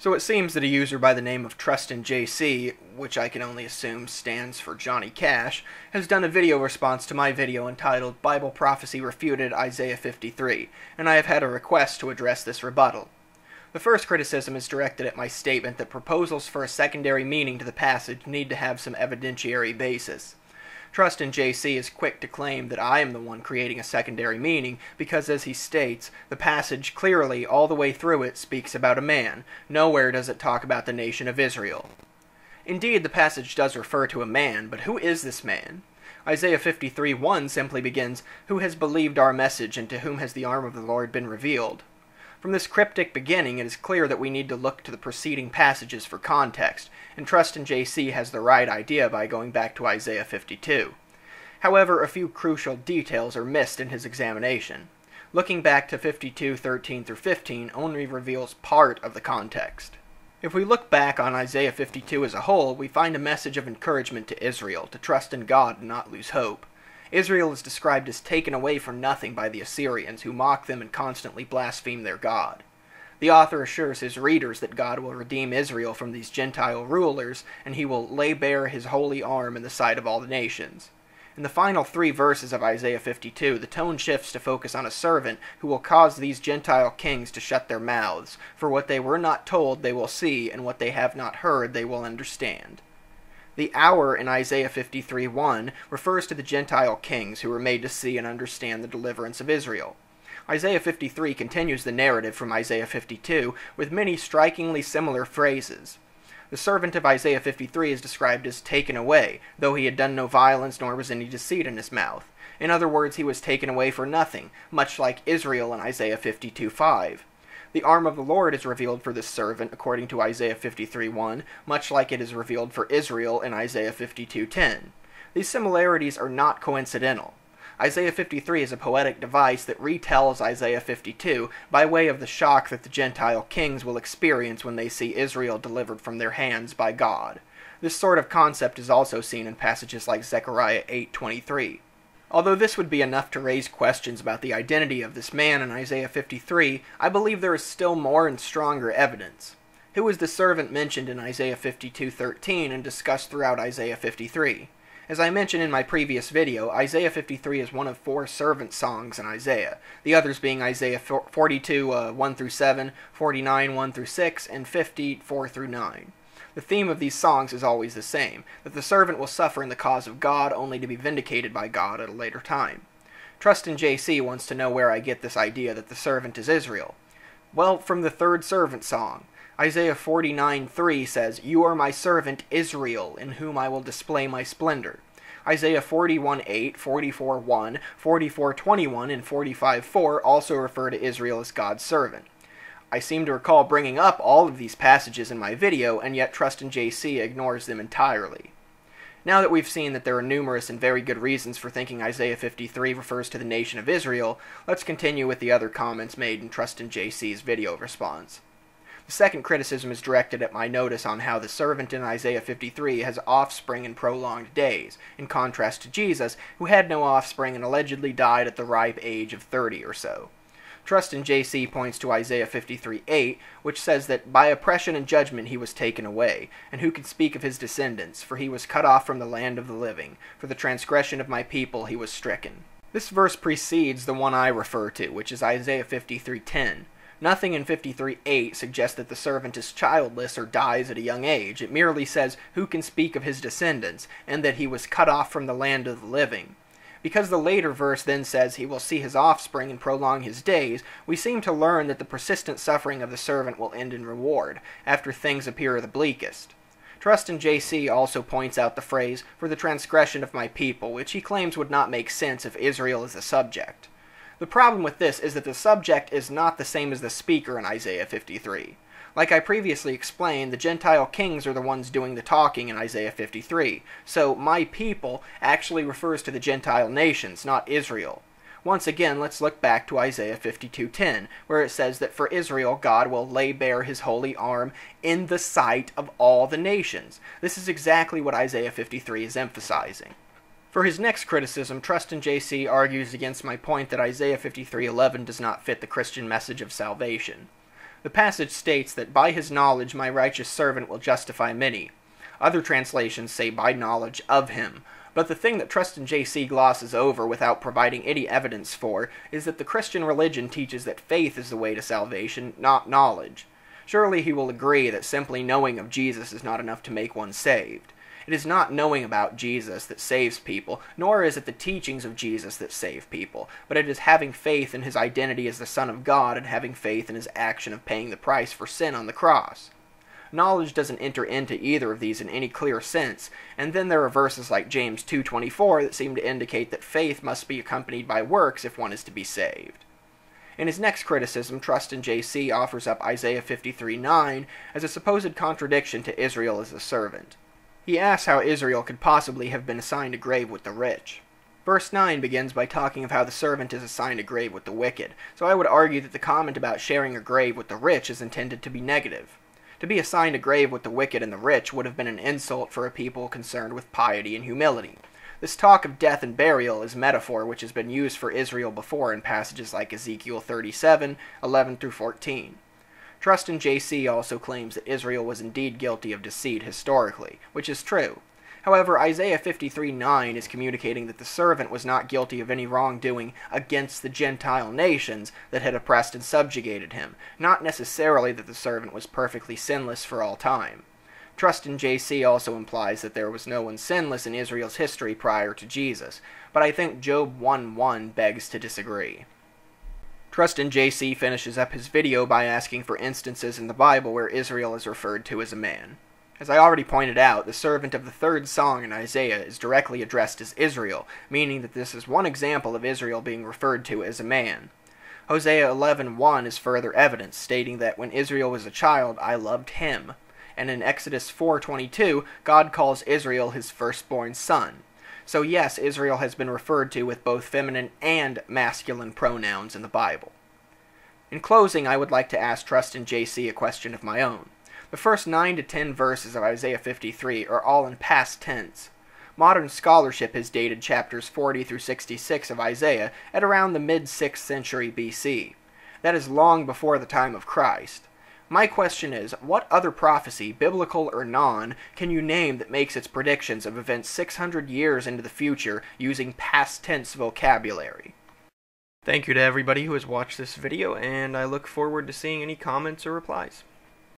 So it seems that a user by the name of TrustinJC, which I can only assume stands for Johnny Cash, has done a video response to my video entitled Bible Prophecy Refuted Isaiah 53, and I have had a request to address this rebuttal. The first criticism is directed at my statement that proposals for a secondary meaning to the passage need to have some evidentiary basis. TrustinJC is quick to claim that I am the one creating a secondary meaning because, as he states, the passage clearly, all the way through it, speaks about a man. Nowhere does it talk about the nation of Israel. Indeed, the passage does refer to a man, but who is this man? Isaiah 53:1 simply begins, "Who has believed our message, and to whom has the arm of the Lord been revealed?" From this cryptic beginning, it is clear that we need to look to the preceding passages for context, and TrustinJC has the right idea by going back to Isaiah 52. However, a few crucial details are missed in his examination. Looking back to 52:13 through 15 only reveals part of the context. If we look back on Isaiah 52 as a whole, we find a message of encouragement to Israel, to trust in God and not lose hope. Israel is described as taken away for nothing by the Assyrians, who mock them and constantly blaspheme their God. The author assures his readers that God will redeem Israel from these Gentile rulers, and he will lay bare his holy arm in the sight of all the nations. In the final 3 verses of Isaiah 52, the tone shifts to focus on a servant who will cause these Gentile kings to shut their mouths, for what they were not told they will see, and what they have not heard they will understand. The hour in Isaiah 53:1 refers to the Gentile kings who were made to see and understand the deliverance of Israel. Isaiah 53 continues the narrative from Isaiah 52 with many strikingly similar phrases. The servant of Isaiah 53 is described as taken away, though he had done no violence nor was any deceit in his mouth. In other words, he was taken away for nothing, much like Israel in Isaiah 52:5. The arm of the Lord is revealed for this servant, according to Isaiah 53:1, much like it is revealed for Israel in Isaiah 52:10. These similarities are not coincidental. Isaiah 53 is a poetic device that retells Isaiah 52 by way of the shock that the Gentile kings will experience when they see Israel delivered from their hands by God. This sort of concept is also seen in passages like Zechariah 8:23. Although this would be enough to raise questions about the identity of this man in Isaiah 53, I believe there is still more and stronger evidence. Who is the servant mentioned in Isaiah 52:13 and discussed throughout Isaiah 53? As I mentioned in my previous video, Isaiah 53 is one of 4 servant songs in Isaiah, the others being Isaiah 42 1 through 7, 49 1 through 6, and 50 4 through 9. The theme of these songs is always the same, that the servant will suffer in the cause of God only to be vindicated by God at a later time. TrustinJC wants to know where I get this idea that the servant is Israel. Well, from the 3rd servant song. Isaiah 49:3 says, "You are my servant Israel, in whom I will display my splendor." Isaiah 41:8, 44:1, 44:21, and 45:4 also refer to Israel as God's servant. I seem to recall bringing up all of these passages in my video, and yet TrustinJC ignores them entirely. Now that we've seen that there are numerous and very good reasons for thinking Isaiah 53 refers to the nation of Israel, let's continue with the other comments made in TrustinJC's video response. The second criticism is directed at my notice on how the servant in Isaiah 53 has offspring in prolonged days, in contrast to Jesus, who had no offspring and allegedly died at the ripe age of 30 or so. TrustinJC points to Isaiah 53:8, which says that by oppression and judgment he was taken away, and who can speak of his descendants, for he was cut off from the land of the living, for the transgression of my people he was stricken. This verse precedes the one I refer to, which is Isaiah 53:10. Nothing in 53:8 suggests that the servant is childless or dies at a young age. It merely says, who can speak of his descendants, and that he was cut off from the land of the living. Because the later verse then says he will see his offspring and prolong his days, we seem to learn that the persistent suffering of the servant will end in reward, after things appear the bleakest. TrustinJC also points out the phrase, "for the transgression of my people," which he claims would not make sense if Israel is the subject. The problem with this is that the subject is not the same as the speaker in Isaiah 53. Like I previously explained, the Gentile kings are the ones doing the talking in Isaiah 53, so my people actually refers to the Gentile nations, not Israel. Once again, let's look back to Isaiah 52:10, where it says that for Israel God will lay bare his holy arm in the sight of all the nations. This is exactly what Isaiah 53 is emphasizing. For his next criticism, TrustinJC argues against my point that Isaiah 53:11 does not fit the Christian message of salvation. The passage states that by his knowledge my righteous servant will justify many. Other translations say by knowledge of him. But the thing that TrustinJC glosses over without providing any evidence for is that the Christian religion teaches that faith is the way to salvation, not knowledge. Surely he will agree that simply knowing of Jesus is not enough to make one saved. It is not knowing about Jesus that saves people, nor is it the teachings of Jesus that save people, but it is having faith in his identity as the Son of God and having faith in his action of paying the price for sin on the cross. Knowledge doesn't enter into either of these in any clear sense, and then there are verses like James 2:24 that seem to indicate that faith must be accompanied by works if one is to be saved. In his next criticism, TrustinJC offers up Isaiah 53:9 as a supposed contradiction to Israel as a servant. He asks how Israel could possibly have been assigned a grave with the rich. Verse 9 begins by talking of how the servant is assigned a grave with the wicked, so I would argue that the comment about sharing a grave with the rich is intended to be negative. To be assigned a grave with the wicked and the rich would have been an insult for a people concerned with piety and humility. This talk of death and burial is metaphor which has been used for Israel before in passages like Ezekiel 37:11-14. TrustinJC also claims that Israel was indeed guilty of deceit historically, which is true. However, Isaiah 53:9 is communicating that the servant was not guilty of any wrongdoing against the Gentile nations that had oppressed and subjugated him, not necessarily that the servant was perfectly sinless for all time. TrustinJC also implies that there was no one sinless in Israel's history prior to Jesus, but I think Job 1:1 begs to disagree. TrustinJC finishes up his video by asking for instances in the Bible where Israel is referred to as a man. As I already pointed out, the servant of the third song in Isaiah is directly addressed as Israel, meaning that this is one example of Israel being referred to as a man. Hosea 11:1 is further evidence, stating that when Israel was a child, I loved him. And in Exodus 4:22, God calls Israel his firstborn son. So yes, Israel has been referred to with both feminine and masculine pronouns in the Bible. In closing, I would like to ask TrustinJC a question of my own. The first 9 to 10 verses of Isaiah 53 are all in past tense. Modern scholarship has dated chapters 40 through 66 of Isaiah at around the mid-6th century BC. That is long before the time of Christ. My question is, what other prophecy, biblical or non, can you name that makes its predictions of events 600 years into the future using past tense vocabulary? Thank you to everybody who has watched this video, and I look forward to seeing any comments or replies.